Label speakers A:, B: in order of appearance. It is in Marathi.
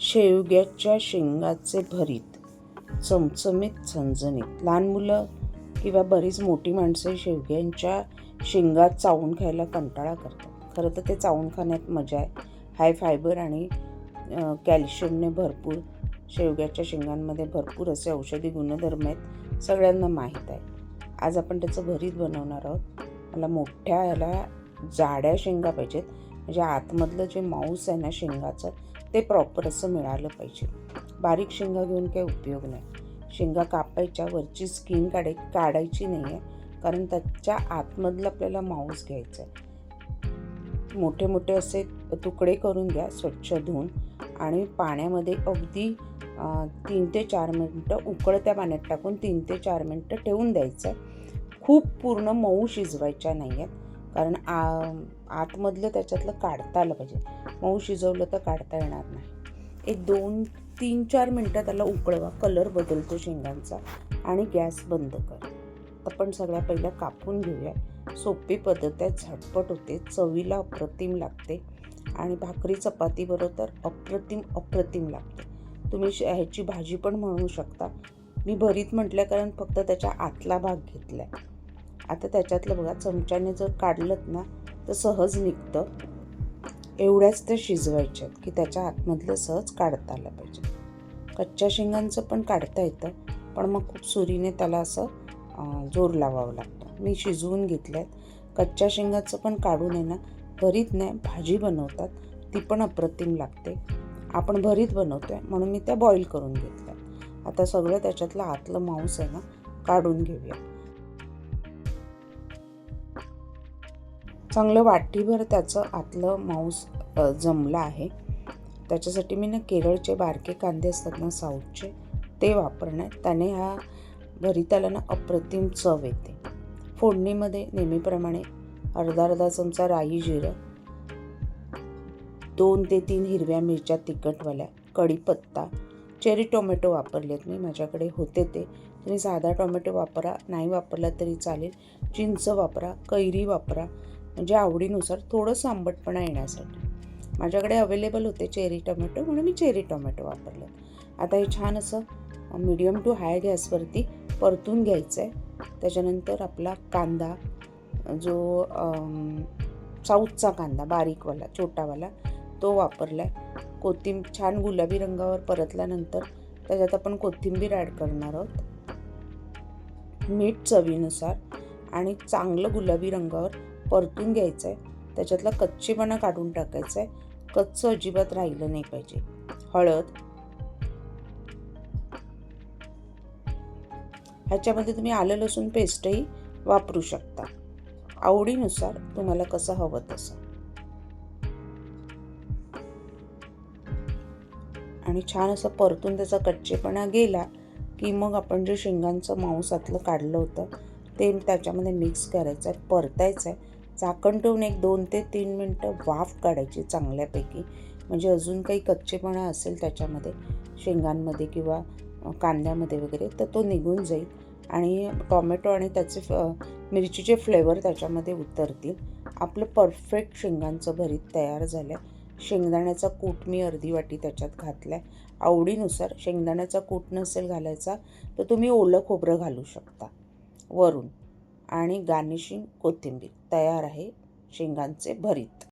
A: शेवग्याच्या शेंगाचे भरीत, चमचमीत झणझणीत. लहान मुलं किंवा बरीच मोठी माणसं शेवग्यांच्या शेंगा चावून खायला कंटाळा करतात. खरं तर ते चावून खाण्यात मजा आहे. हाय फायबर आणि कॅल्शियमने भरपूर शेवग्याच्या शेंगांमध्ये भरपूर असे औषधी गुणधर्म आहेत, सगळ्यांना माहीत आहे. आज आपण त्याचं भरीत बनवणार आहोत. मला मोठ्या ह्याला जाड्या शेंगा पाहिजेत, म्हणजे आतमधलं जे मांस आहे ना शेंगाचं ते प्रॉपर असं मिळालं पाहिजे. बारीक शेंगा घेऊन काही उपयोग नाही. शेंगा कापायच्या, वरची स्किन काढायची नाही आहे, कारण त्याच्या आतमधलं आपल्याला मांस घ्यायचं आहे. मोठे मोठे असे तुकडे करून घ्या, स्वच्छ धुवून, आणि पाण्यामध्ये अगदी 3 ते 4 मिनटं उकळत्या पाण्यात टाकून 3 ते 4 मिनटं ठेवून द्यायचं आहे. खूप पूर्ण मऊ शिजवायच्या नाही आहेत, कारण आतमधलं त्याच्यातलं काढता आलं पाहिजे. मऊ शिजवलं तर काढता येणार नाही. एक 2-3-4 मिनटं त्याला उकळवा, कलर बदलतो शेंगांचा, आणि गॅस बंद कर. आपण सगळ्या पहिल्या कापून घेऊया. सोपी पद्धत आहे, झटपट होते, चवीला अप्रतिम लागते, आणि भाकरी चपाती बरोबर अप्रतिम लागते. तुम्ही ह्याची भाजी पण म्हणू शकता. मी भरीत म्हटलं कारण फक्त त्याच्या आतला भाग घेतला आहे. आता त्याच्यातलं बघा, चमच्याने जर काढलं ना तर सहज निघतं. एवढ्याच ते शिजवायचे आहेत की त्याच्या आतमधलं सहज काढता आलं पाहिजे. कच्च्या शेंगांचं पण काढता येतं, पण मग खूप सुरीने त्याला असं जोर लावावं लागतं. मी शिजवून घेतलं आहे. कच्च्या शेंगाचं पण काढून आहे ना भरीत नाही, भाजी बनवतात, ती पण अप्रतिम लागते. आपण भरीत बनवतो आहे म्हणून मी त्या बॉईल करून घेतल्या. आता सगळं त्याच्यातलं आतलं मांस आहे ना काढून घेऊया. चांगलं वाटीभर त्याचं आतलं मांस जमलं आहे. त्याच्यासाठी मी ना केरळचे बारके कांदे असतात ना साऊथचे, ते वापरणार. त्याने ह्या भरीताला ना अप्रतिम चव येते. फोडणीमध्ये नेहमीप्रमाणे अर्धा चमचा राई जिरं, 2 ते 3 हिरव्या मिरच्या तिखटवाल्या, कढीपत्ता, चेरी टोमॅटो वापरलेत मी, माझ्याकडे होते ते. तुम्ही साधा टोमॅटो वापरा, नाही वापरला तरी चालेल. चिंच वापरा, कैरी वापरा, म्हणजे आवडीनुसार थोडंसं आंबटपणा येण्यासाठी. माझ्याकडे अवेलेबल होते चेरी टोमॅटो म्हणून मी चेरी टोमॅटो वापरले. आता हे छान असं मीडियम टू हाय गॅसवरती परतून घ्यायचं आहे. त्याच्यानंतर आपला कांदा, जो साऊथचा कांदा बारीकवाला छोटावाला तो वापरला आहे. छान गुलाबी रंगावर परतल्यानंतर त्याच्यात आपण कोथिंबीर ॲड करणार आहोत. मीठ चवीनुसार, आणि चांगलं गुलाबी रंगावर परतून घ्यायचं आहे. त्याच्यातला कच्चेपणा काढून टाकायचा आहे, कच्चं अजिबात राहिलं नाही पाहिजे. हळद, ह्याच्यामध्ये तुम्ही आलं लसूण पेस्टही वापरू शकता, आवडीनुसार तुम्हाला कसं हवं तसं. आणि छान असं परतून त्याचा कच्चेपणा गेला की मग आपण जे शेंगांचं मांसातलं काढलं होतं ते त्याच्यामध्ये मिक्स करायचं आहे, परतायचं आहे. झाकण ठेवून एक 2 ते 3 मिनटं वाफ काढायची चांगल्यापैकी, म्हणजे अजून काही कच्चेपणा असेल त्याच्यामध्ये शेंगांमध्ये किंवा कांद्यामध्ये वगैरे तर तो निघून जाईल, आणि टोमॅटो आणि त्याचे मिरचीचे फ्लेवर त्याच्यामध्ये उतरतील. आपलं परफेक्ट शेंगांचं भरीत तयार झालं आहे. शेंगदाण्याचा कूट मी अर्धी वाटी त्याच्यात घातला आहे. आवडीनुसार, शेंगदाण्याचा कूट नसेल घालायचा तर तुम्ही ओलं खोबरं घालू शकता वरून, आणि गार्निशिंग कोथिंबीर. तयार आहे शेंगांचे भरीत.